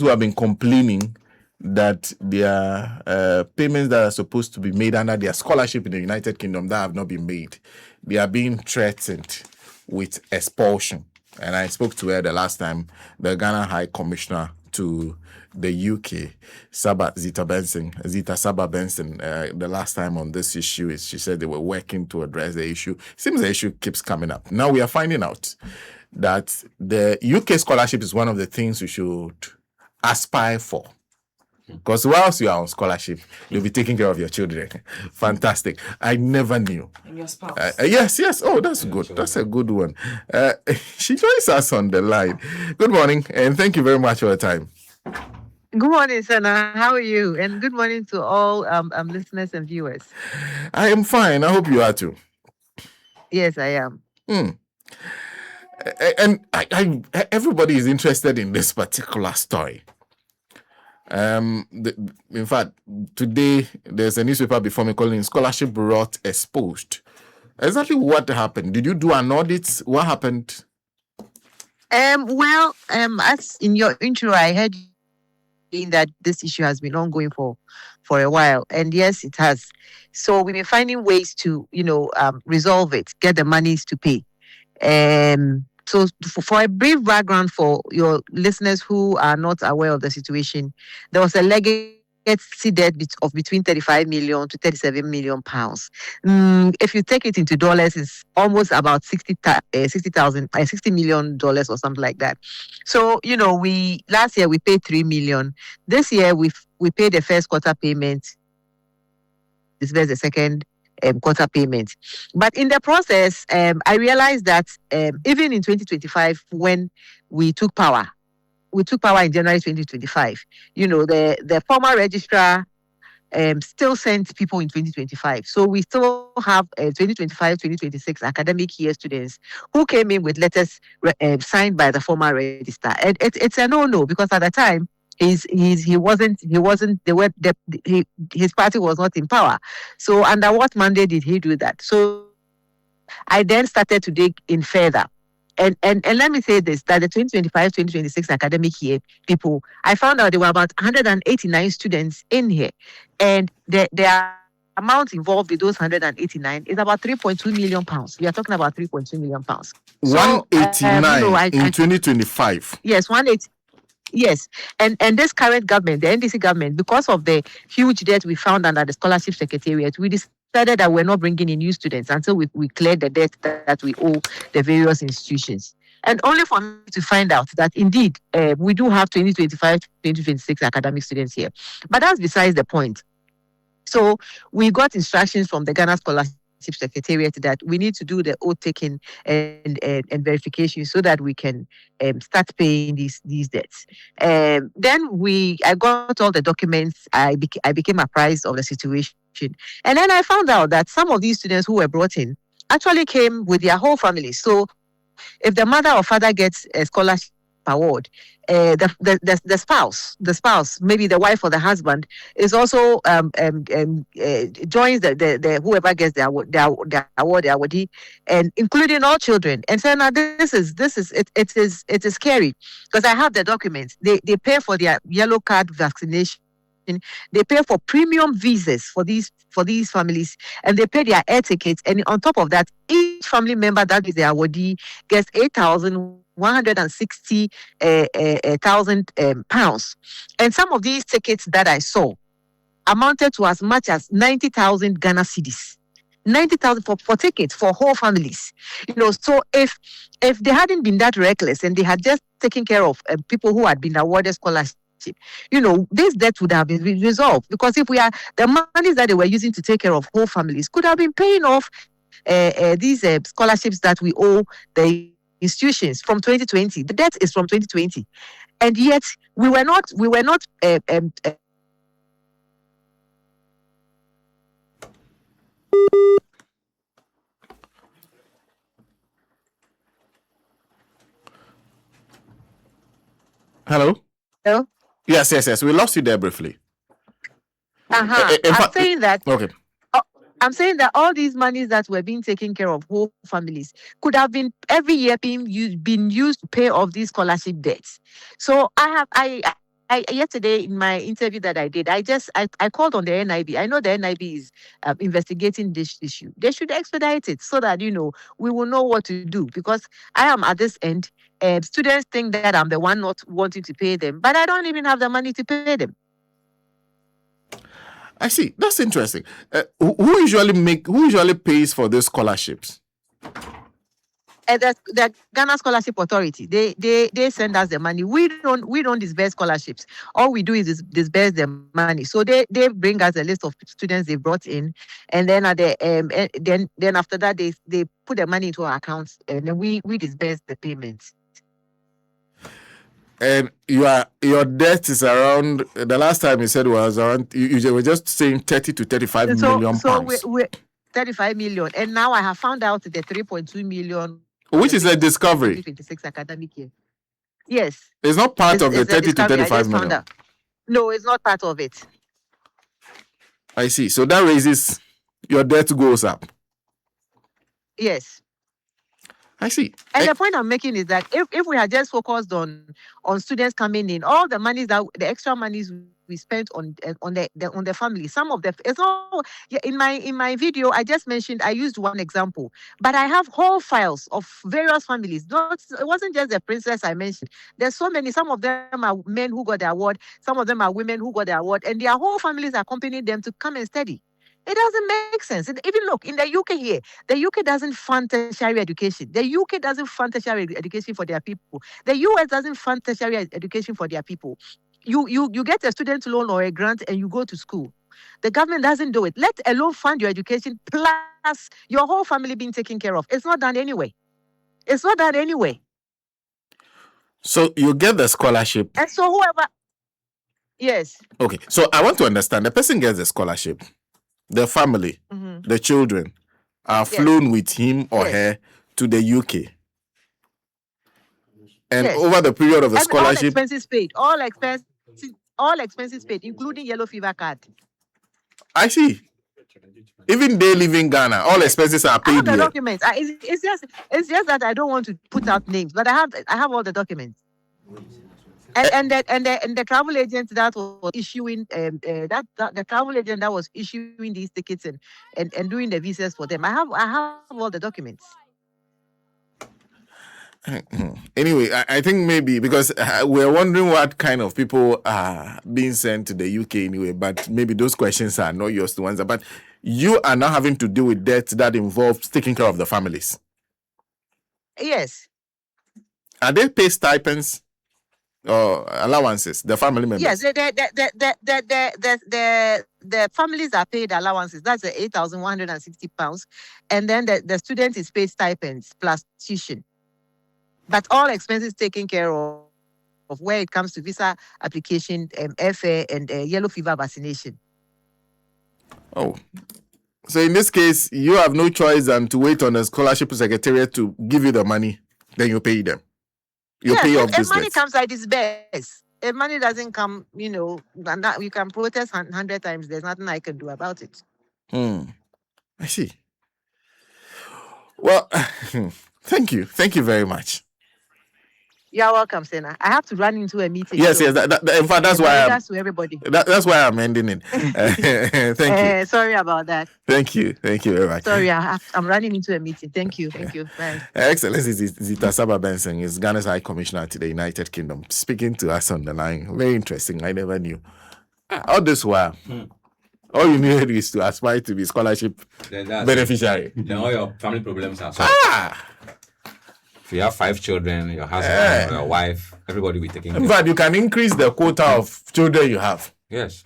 who have been complaining that their payments that are supposed to be made under their scholarship in the United Kingdom that have not been made, they are being threatened with expulsion. And I spoke to her the last time, the Ghana High Commissioner to the UK, Zita Saba Benson, the last time on this issue is she said they were working to address the issue. Seems the issue keeps coming up. Now we are finding out that the UK scholarship is one of the things we should aspire for. Because whilst you are on scholarship, you'll be taking care of your children. Fantastic. I never knew. And your spouse. Yes. Oh, that's good. That's a good one. She joins us on the line. Good morning, and thank you very much for your time. Good morning, Sana. How are you? And good morning to all listeners and viewers. I am fine. I hope you are too. Yes, I am. And everybody is interested in this particular story. In fact, today there's a newspaper before me calling Scholarship Rot Exposed. Exactly what happened? Did you do an audit? What happened? As in your intro, I heard that this issue has been ongoing for a while, and yes, it has. So we've been finding ways to, resolve it, get the monies to pay. So for a brief background for your listeners who are not aware of the situation, there was a legacy debt of between 35 million to 37 million pounds. If you take it into dollars, it's almost about $60 million or something like that. So, last year we paid 3 million. This year we paid the first quarter payment. This was the second quarter payment. But in the process, I realized that even in 2025, when we took power in January 2025, the former registrar still sent people in 2025. So we still have 2025-2026 academic year students who came in with letters signed by the former registrar. And it's a no-no, because at the time, his party was not in power. So under what mandate did he do that? So I then started to dig in further. And let me say this, that the 2025-2026 academic year people, I found out there were about 189 students in here. And the amount involved with those 189 is about 3.2 million pounds. We are talking about 3.2 million pounds. 189 in 2025. Yes, 180. Yes, and this current government, the NDC government, because of the huge debt we found under the scholarship secretariat, we decided that we're not bringing in new students until we clear the debt that we owe the various institutions. And only for me to find out that indeed we do have 2025-2026 academic students here. But that's besides the point. So we got instructions from the Ghana Scholarship Secretariat that we need to do the oath taking and verification so that we can start paying these debts. Then I got all the documents. I became apprised of the situation, and then I found out that some of these students who were brought in actually came with their whole family. So if the mother or father gets a scholarship award, the spouse, maybe the wife or the husband, is also joins the whoever gets the awardee, and including all children. And so now it is scary, because I have the documents. They pay for their yellow card vaccination. They pay for premium visas for these families, and they pay their air tickets. And on top of that, each family member that is the awardee gets 8,160,000 pounds. And some of these tickets that I saw amounted to as much as 90,000 Ghana cedis. 90,000 for tickets for whole families. So if they hadn't been that reckless and they had just taken care of people who had been awarded scholarships, this debt would have been resolved, because if the monies that they were using to take care of whole families could have been paying off these scholarships that we owe the institutions from 2020. The debt is from 2020, and yet we were not. Hello. Hello? Yes. We lost you there briefly. I'm saying that. Okay. I'm saying that all these monies that were being taken care of whole families could have been every year being used to pay off these scholarship debts. So I Yesterday in my interview that I did, I called on the NIB. I know the NIB is investigating this issue. They should expedite it so that we will know what to do. Because I am at this end. Students think that I'm the one not wanting to pay them, but I don't even have the money to pay them. I see. That's interesting. Who usually pays for these scholarships? The Ghana Scholarship Authority, they send us the money. We don't disburse scholarships. All we do is disburse the money. So they bring us a list of students they brought in, and then at the then after that they put the money into our accounts, and then we disburse the payments. And your debt is around, the last time you said was around, you were just saying 30 to 35 million pounds. So we 35 million, and now I have found out the 3.2 million. Which is a discovery. 2026 academic year. Yes. It's not part of the 30 to 35 million. No, it's not part of it. I see. So that raises your debt goes up. Yes. I see. And the point I'm making is that if we had just focused on students coming in, all the monies the extra monies we spent on the family, some of the it's all in my video I just mentioned, I used one example, but I have whole files of various families. It wasn't just the princess I mentioned. There's so many. Some of them are men who got the award, some of them are women who got the award, and their whole families accompanied them to come and study. It doesn't make sense. Even look, in the UK here, the UK doesn't fund tertiary education. The UK doesn't fund tertiary education for their people. The US doesn't fund tertiary education for their people. You get a student loan or a grant and you go to school. The government doesn't do it. Let alone fund your education plus your whole family being taken care of. It's not done anyway. It's not done anyway. So you get the scholarship. And so whoever... Yes. Okay. So I want to understand. The person gets the scholarship. The family, the children are flown with him or her to the UK. And over the period of the scholarship... All expenses paid, including yellow fever card. I see. Even they live in Ghana, all expenses are paid. I have the documents. It's just that I don't want to put out names, but I have all the documents. And the travel agent that was issuing the travel agent that was issuing these tickets and doing the visas for them, I have all the documents. Anyway, I think maybe because we're wondering what kind of people are being sent to the UK anyway, but maybe those questions are not yours to answer. But you are now having to deal with debt that involves taking care of the families. Yes. Are they paid stipends or allowances, the family members? Yes, the families are paid allowances. That's the £8,160, and then the student is paid stipends plus tuition. But all expenses taken care of where it comes to visa application, airfare, and yellow fever vaccination. Oh, so in this case, you have no choice than to wait on the scholarship secretariat to give you the money. Then you pay them. You pay off this debt. If money comes, I disburse. If money doesn't come, and that you can protest 100 times. There's nothing I can do about it. I see. Well, thank you very much. You're welcome, Sena. I have to run into a meeting. Yes. In fact, that's why to everybody. That's why I'm ending it. Thank you. Sorry about that. Thank you very much. Sorry, I'm running into a meeting. Thank you. Bye. Excellency Zita Benson is Ghana's High Commissioner to the United Kingdom, speaking to us on the line. Very interesting. I never knew. All this while, all you needed is to aspire to be scholarship beneficiary. Then all your family problems are solved. If you have 5 children, your husband, your wife, everybody will be taking care. In fact, you can increase the quota of children you have. Yes.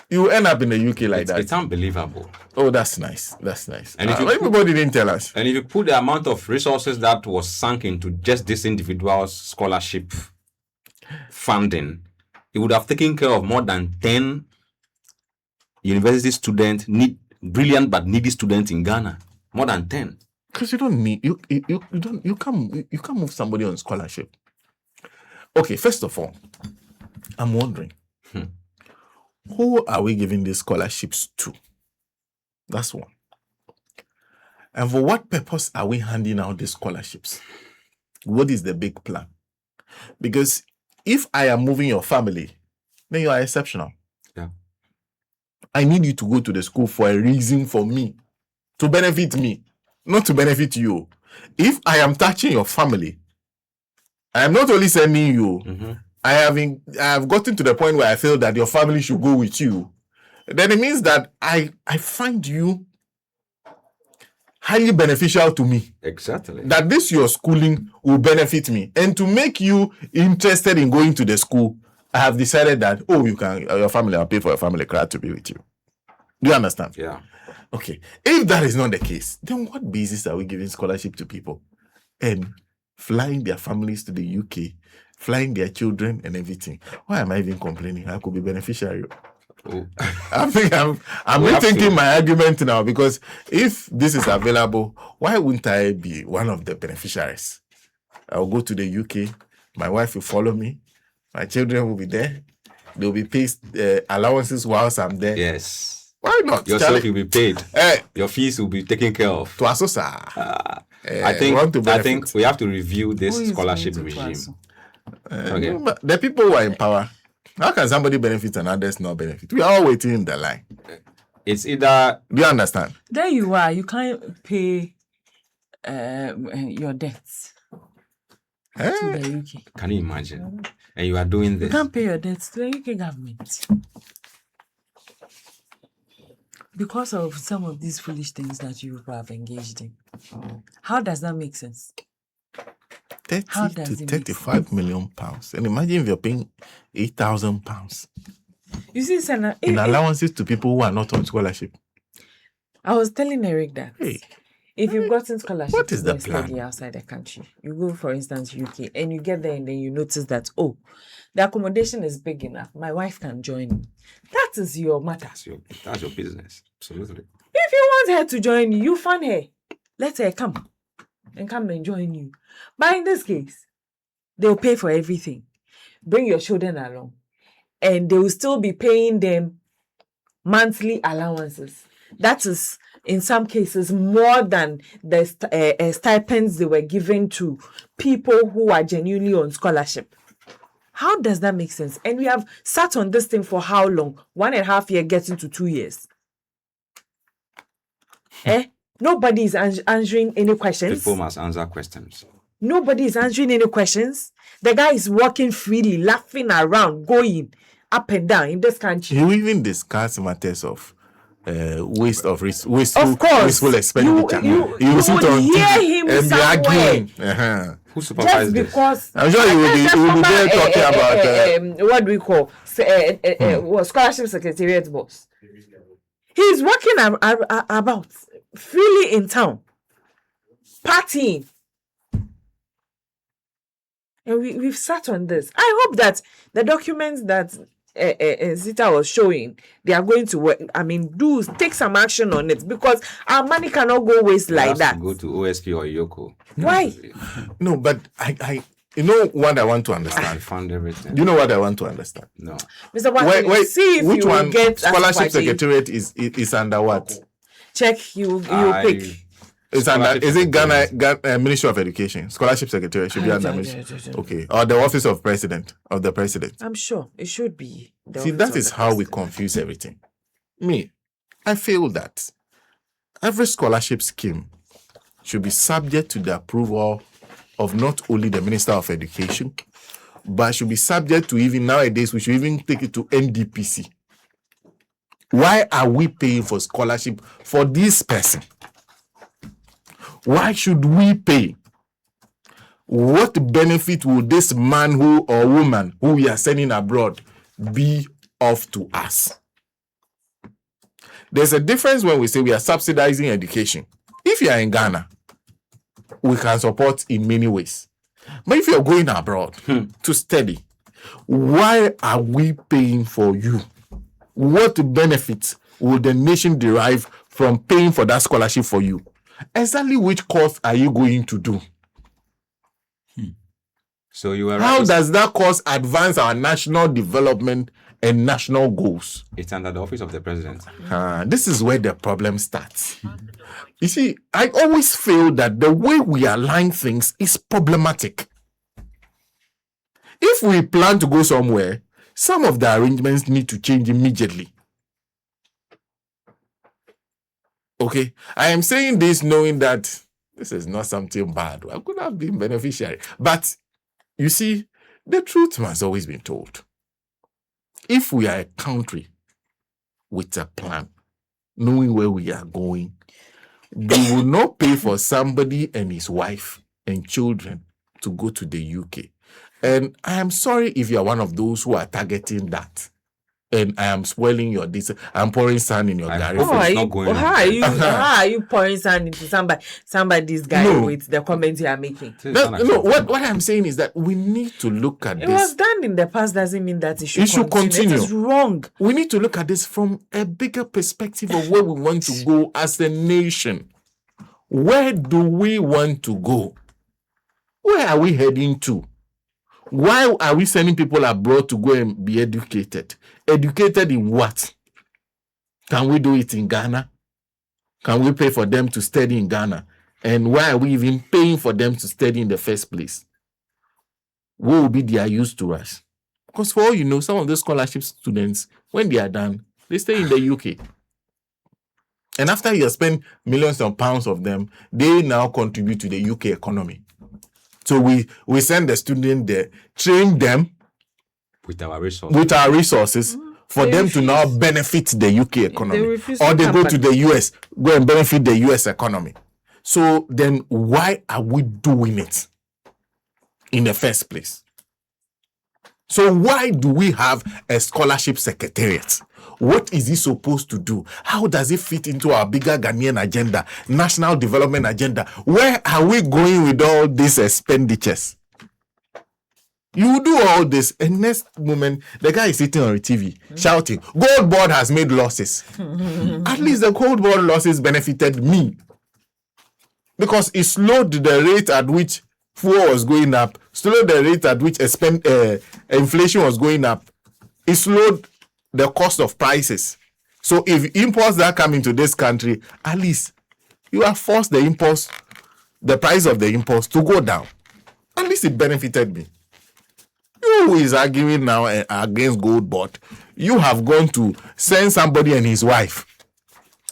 You end up in the UK like that. It's unbelievable. Oh, that's nice. And if everybody didn't tell us. And if you put the amount of resources that was sunk into just this individual's scholarship funding, it would have taken care of more than 10 university students, brilliant but needy students in Ghana. More than 10. Because you don't need you can't move somebody on scholarship. Okay, first of all, I'm wondering who are we giving these scholarships to? That's one. And for what purpose are we handing out these scholarships? What is the big plan? Because if I am moving your family, then you are exceptional. Yeah. I need you to go to the school for a reason for me, to benefit me, not to benefit you. If I am touching your family, I am not only sending you, I have gotten to the point where I feel that your family should go with you. Then it means that I find you highly beneficial to me. Exactly. That this your schooling will benefit me. And to make you interested in going to the school, I have decided that, your family, I'll pay for your family card to be with you. Do you understand? Yeah. Okay. If that is not the case, then what basis are we giving scholarship to people and flying their families to the UK, flying their children and everything? Why am I even complaining? I could be beneficiary. I think I'm rethinking my argument now, because if this is available, why wouldn't I be one of the beneficiaries? I'll go to the UK, my wife will follow me, my children will be there, they'll be paid allowances whilst I'm there. Yes. Why not? Yourself will be paid. Your fees will be taken care of. I think we have to review this scholarship regime. Okay. But the people who are in power, how can somebody benefit and others not benefit? We are all waiting in the line. It's either... Do you understand? There you are. You can't pay your debts to the UK. Can you imagine? And you are doing this. You can't pay your debts to the UK government. Because of some of these foolish things that you have engaged in. How does that make sense? 30 to 35 million pounds. And imagine if you're paying £8,000 you see, Senna, in allowances to people who are not on scholarship. I was telling Eric that if you've gotten scholarship, what is the to plan? study outside the country, you go, for instance, UK, and you get there and then you notice that, the accommodation is big enough. My wife can join me. That is your matter. That's your business. Absolutely. If you want her to join you, you fund her. Let her come and join you. But in this case, they'll pay for everything. Bring your children along. And they will still be paying them monthly allowances. That is, in some cases, more than the stipends they were given to people who are genuinely on scholarship. How does that make sense? And we have sat on this thing for how long? 1.5 years, getting to 2 years. Nobody is answering any questions. People must answer questions. Nobody is answering any questions. The guy is walking freely, laughing around, going up and down in this country. You even discuss matters of wasteful expenditure. You sit would on hear TV him and be arguing. Who supervised Just because I'm sure you will be there talking about what do we call scholarship secretariat boss. He's walking about freely in town, partying. And we've sat on this. I hope that the documents that Zita was showing, they are going to work. I mean, take some action on it, because our money cannot go waste like that. To go to OSP or Yoko. Why? No, but I you know what I want to understand. I found everything. You know what I want to understand. No. Mr. Watson, Wait, see if which you one? will get Scholarship Secretariat is under what? Check, you pick. It's under, is it Ghana Ministry of Education? Scholarship Secretary should be under Ministry. Okay. Or the Office of the President. I'm sure it should be. See, that is how we confuse everything. I feel that every scholarship scheme should be subject to the approval of not only the Minister of Education, but should be subject to, even nowadays, we should even take it to NDPC. Why are we paying for scholarship for this person? Why should we pay? What benefit will this man or woman who we are sending abroad be of to us? There's a difference when we say we are subsidizing education. If you are in Ghana, we can support in many ways. But if you're going abroad to study, why are we paying for you? What benefits will the nation derive from paying for that scholarship for you? Exactly which course are you going to do? So you are How does that course advance our national development and national goals? It's under the Office of the President. This is where the problem starts. You see, I always feel that the way we align things is problematic. If we plan to go somewhere, some of the arrangements need to change immediately. Okay, I am saying this knowing that this is not something bad. I could have been beneficiary. But you see, the truth must always be told. If we are a country with a plan, knowing where we are going, we will not pay for somebody and his wife and children to go to the UK. And I am sorry if you are one of those who are targeting that. And I am spoiling your this. I'm pouring sand in your garden. hope it's not going on. How are you pouring sand into somebody's guy No. with the comments you are making? No, what I'm saying is that we need to look at It this. was done in the past doesn't mean that it should, It should continue. It is wrong. We need to look at this from a bigger perspective of where we want to go as a nation. Where do we want to go? Where are we heading to? Why are we sending people abroad to go and be educated? Educated in what? Can we do it in Ghana? Can we pay for them to study in Ghana? And why are we even paying for them to study in the first place? What will be their use to us? Because for all you know, some of the scholarship students, when they are done, they stay in the UK. And after you spend millions of pounds of them, they now contribute to the UK economy. So we send the student there, train them With our resources. with our resources for They them to now refuse. benefit the UK economy. refuse Or to they come go back. to the US, go and benefit the US economy. So then why are we doing it in the first place? So why do we have a scholarship secretariat? What is it supposed to do? How does it fit into our bigger Ghanaian agenda, national development agenda? Where are we going with all these expenditures? You do all this, and next moment, the guy is sitting on the TV shouting, Gold Board has made losses. At least the Gold Board losses benefited me. Because it slowed the rate at which fuel was going up, slowed the rate at which inflation was going up. It slowed the cost of prices. So if imports that come into this country, at least you have forced the price of the imports to go down. At least it benefited me. You who is arguing now against Gold Board, you have gone to send somebody and his wife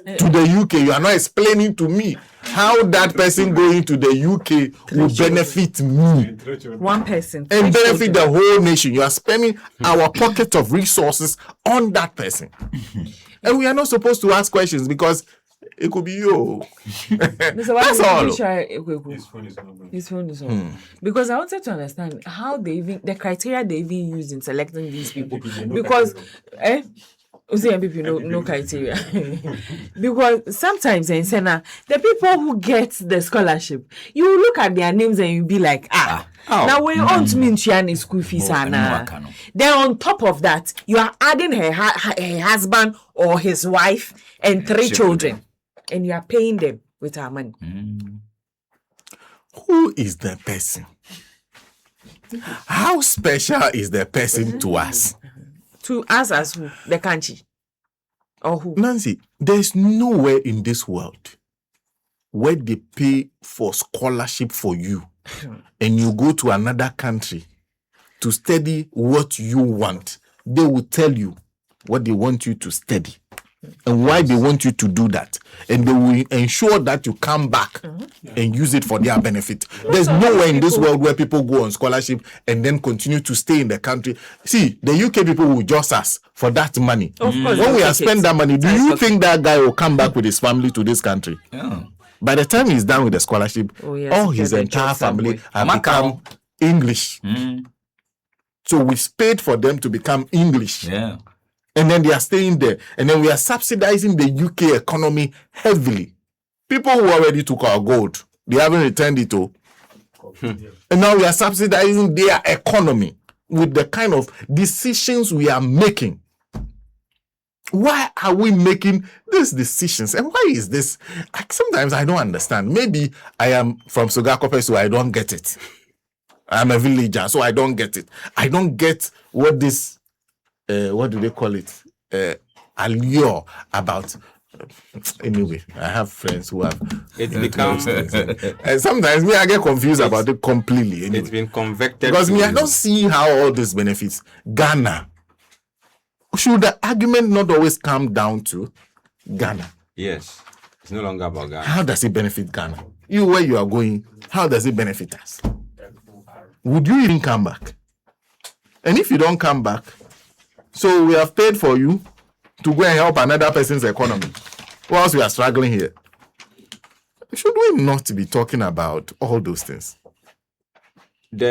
to the UK. You are not explaining to me how that person going to the UK will benefit me One person. and benefit the whole nation. You are spending our pocket of resources on that person. And we are not supposed to ask questions because it could be you. That's all. His phone is on. Because I wanted to understand how the criteria they even used in selecting these people. Because MPP no criteria. Because sometimes in Sena, the people who get the scholarship, you look at their names and you be like, now we don't mean Chiani school fees and then on top of that, you are adding her husband or his wife and 3 children. And you are paying them with our money. Who is the person? How special is the person to us? To us as who? The country. Or who? Nancy, there's nowhere in this world where they pay for scholarship for you and you go to another country to study what you want. They will tell you what they want you to study and why they want you to do that. And they will ensure that you come back and use it for their benefit. There's nowhere in this world where people go on scholarship and then continue to stay in the country. See, the UK people will just us for that money. Of course. When we have spent that money, do you think that guy will come back with his family to this country? Yeah. By the time he's done with the scholarship, Oh, yes, all he his get a entire job family somewhere. have Macau. become English. So we paid for them to become English. Yeah. And then they are staying there. And then we are subsidizing the UK economy heavily. People who already took our gold, they haven't returned it all. And now we are subsidizing their economy with the kind of decisions we are making. Why are we making these decisions? And why is this? Sometimes I don't understand. Maybe I am from Sugakope, so I don't get it. I'm a villager, so I don't get it. I don't get what this, what do they call it? Allure about Anyway, I have friends who have. It's become And sometimes me, I get confused about it completely. Anyway. it's been convected Because me, I to- don't see how all this benefits Ghana. Should the argument not always come down to Ghana? Yes, it's no longer about Ghana. How does it benefit Ghana? You, where you are going, how does it benefit us? Would you even come back? And if you don't come back, so we have paid for you to go and help another person's economy whilst we are struggling here. Should we not be talking about all those things? The